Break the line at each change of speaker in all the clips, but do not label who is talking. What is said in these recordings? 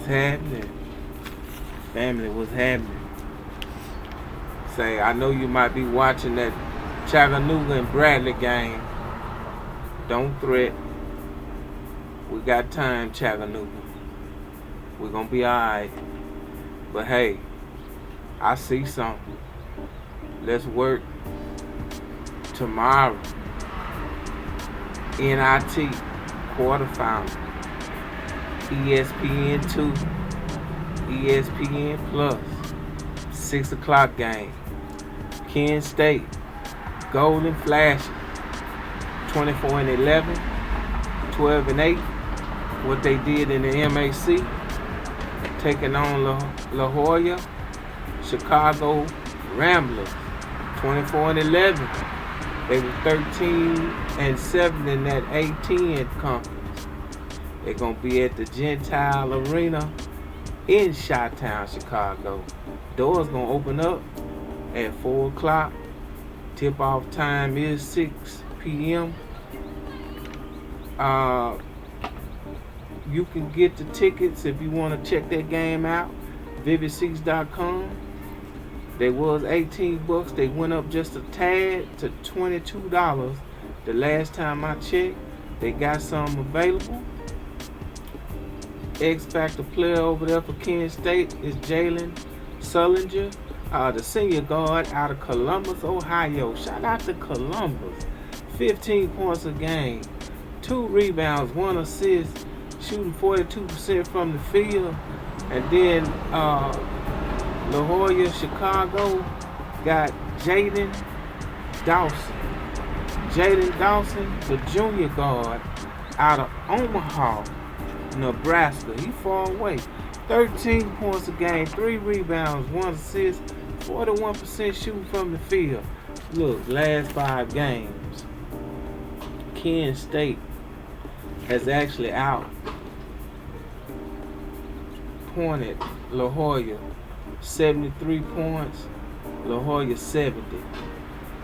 happening? Family, what's happening? Say, I know you might be watching that Chattanooga and Bradley game. Don't threat. We got time, Chattanooga. We're gonna be alright. But hey, I see something. Let's work tomorrow. NIT Quarterfinals. ESPN 2. ESPN Plus. 6 o'clock game. Kent State. Golden Flashes. 24-11. 12-8. What they did in the MAC. Taking on La Jolla. Chicago Ramblers. 24-11. They were 13-7 in that A10 conference. They're going to be at the Gentile Arena in Chi-Town, Chicago. Doors going to open up at 4 o'clock. Tip-off time is 6 p.m. You can get the tickets if you want to check that game out. vividseats.com. They was $18. They went up just a tad to $22. The last time I checked, they got some available. X Factor player over there for Kent State is Jalen Sullinger, the senior guard out of Columbus, Ohio. Shout out to Columbus. 15 points a game, 2 rebounds, 1 assist, shooting 42% from the field. And then La Jolla, Chicago got Jayden Dawson. Jayden Dawson, the junior guard out of Omaha, Nebraska. He far away. 13 points a game, 3 rebounds, 1 assist, 41% shooting from the field. Look, last 5 games, Kent State has actually outpointed La Jolla 73 points, La Jolla 70.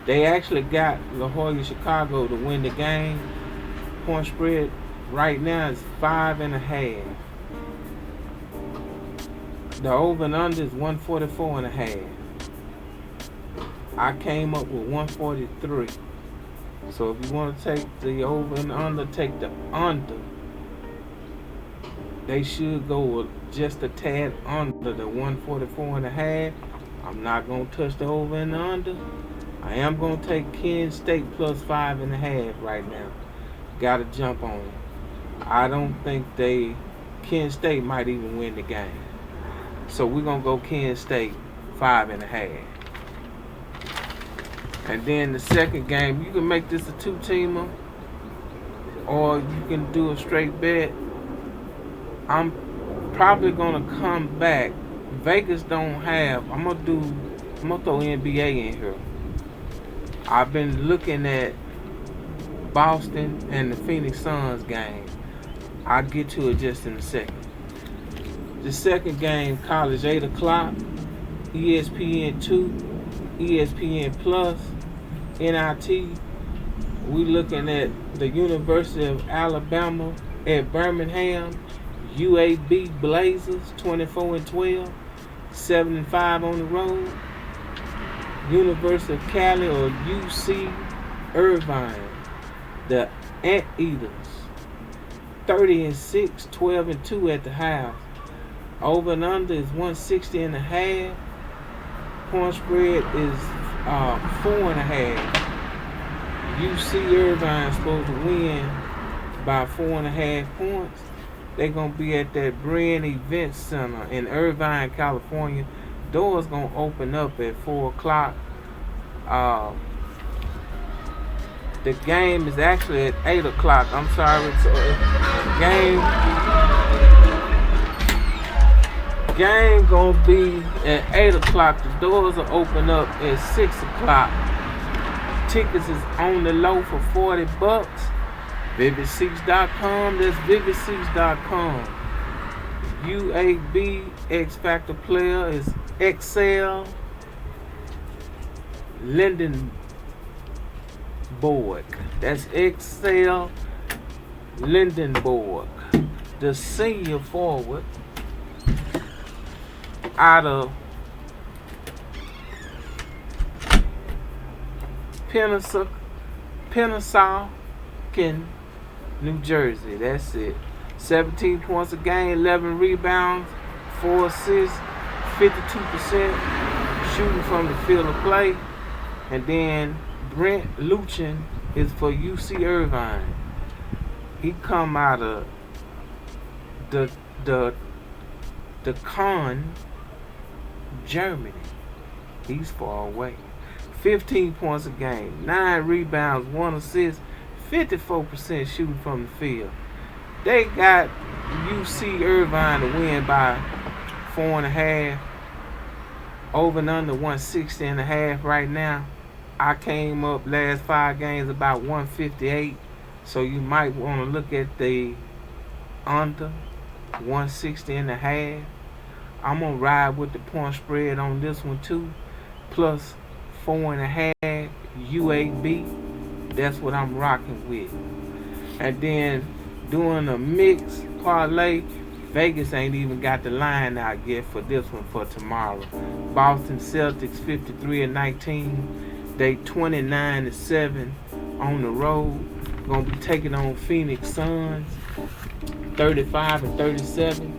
They actually got La Jolla Chicago to win the game. Point spread right now is 5.5. The over and under is 144.5. I came up with 143. So if you want to take the over and under, take the under. They should go just a tad under the 144.5. I'm not going to touch the over and the under. I am going to take Kent State plus 5.5 right now. Got to jump on it. I don't think Kent State might even win the game. So we're going to go Kent State 5.5. And then the second game, you can make this a 2-teamer, or you can do a straight bet. I'm probably gonna come back. Vegas don't have. I'm gonna throw NBA in here. I've been looking at Boston and the Phoenix Suns game. I'll get to it just in a second. The second game, college, 8 o'clock. ESPN 2, ESPN Plus, NIT. We looking at the University of Alabama at Birmingham. UAB Blazers 24-12, 7-5 on the road. University of Cali or UC Irvine, the Anteaters 30-6, 12-2 at the house. Over and under is 160.5. Point spread is 4.5. UC Irvine is supposed to win by 4.5 points. They're going to be at that Brand Event Center in Irvine, California. Doors going to open up at 4 o'clock. The game is actually at 8 o'clock. I'm sorry. Game going to be at 8 o'clock. The doors will open up at 6 o'clock. Tickets is on the low for $40. vividseats.com. That's vividseats.com. UAB X Factor player is XL Lindenborg. That's XL Lindenborg. The senior forward out of Pennsauken, New Jersey. That's it. 17 points a game, 11 rebounds, 4 assists, 52% shooting from the field of play. And then Brent Luchin is for UC Irvine. He come out of the Con, Germany. He's far away. 15 points a game, 9 rebounds, 1 assist, 54% shooting from the field. They got UC Irvine to win by 4.5. Over and under 160.5 right now. I came up last 5 games about 158. So you might want to look at the under 160.5. I'm gonna ride with the point spread on this one too. Plus 4.5 UAB. That's what I'm rocking with. And then doing a mix parlay. Vegas ain't even got the line out yet for this one for tomorrow. Boston Celtics 53-19. They 29-7 on the road. Gonna be taking on Phoenix Suns 35-37.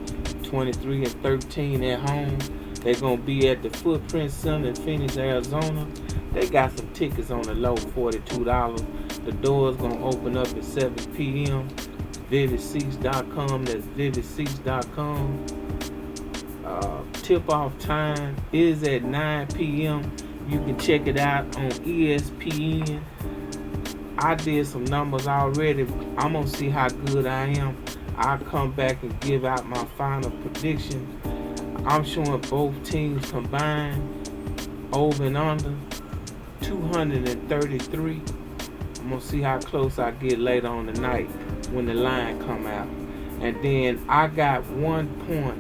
23-13 at home. They're gonna be at the Footprint Center in Phoenix, Arizona. They got some tickets on the low, $42. The doors gonna open up at 7 p.m. vividseats.com. That's vividseats.com. Tip-off time is at 9 p.m. You can check it out on ESPN. I did some numbers already. I'm gonna see how good I am. I'll come back and give out my final prediction. I'm showing both teams combined over and under 233. I'm gonna see how close I get later on the night when the line come out. And then I got 1 point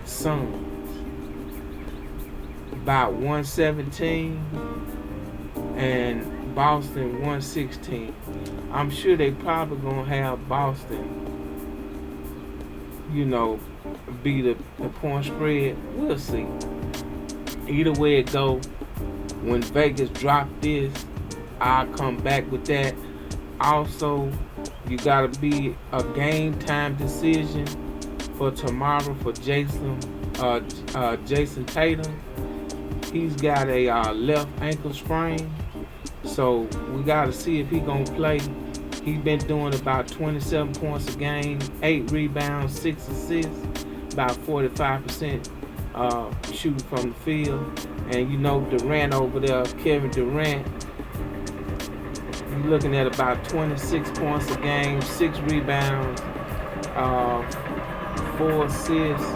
Suns about 117 and Boston 116. I'm sure they probably gonna have Boston, be the point spread. We'll see. Either way it go, when Vegas drop this, I'll come back with that. Also, you gotta be a game time decision for tomorrow for Jason Tatum. He's got a left ankle sprain, so we gotta see if he gonna play. He's been doing about 27 points a game, 8 rebounds, 6 assists, about 45% shooting from the field. And Durant over there, Kevin Durant, you're looking at about 26 points a game, 6 rebounds, 4 assists.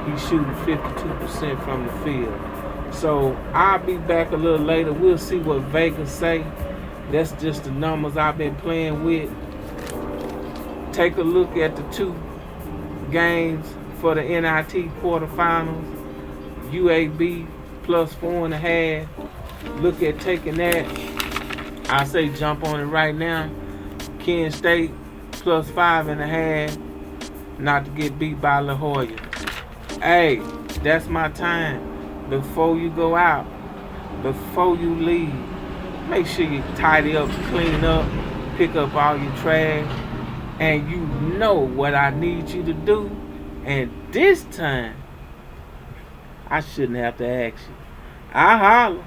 He's shooting 52% from the field. So I'll be back a little later. We'll see what Vegas say. That's just the numbers I've been playing with. Take a look at the 2 games for the NIT Quarterfinals. UAB plus 4.5. Look at taking that. I say jump on it right now. Kent State plus 5.5. Not to get beat by La Jolla. Hey, that's my time. Before you go out, before you leave, make sure you tidy up, clean up, pick up all your trash, and you know what I need you to do. And this time, I shouldn't have to ask you. I holler.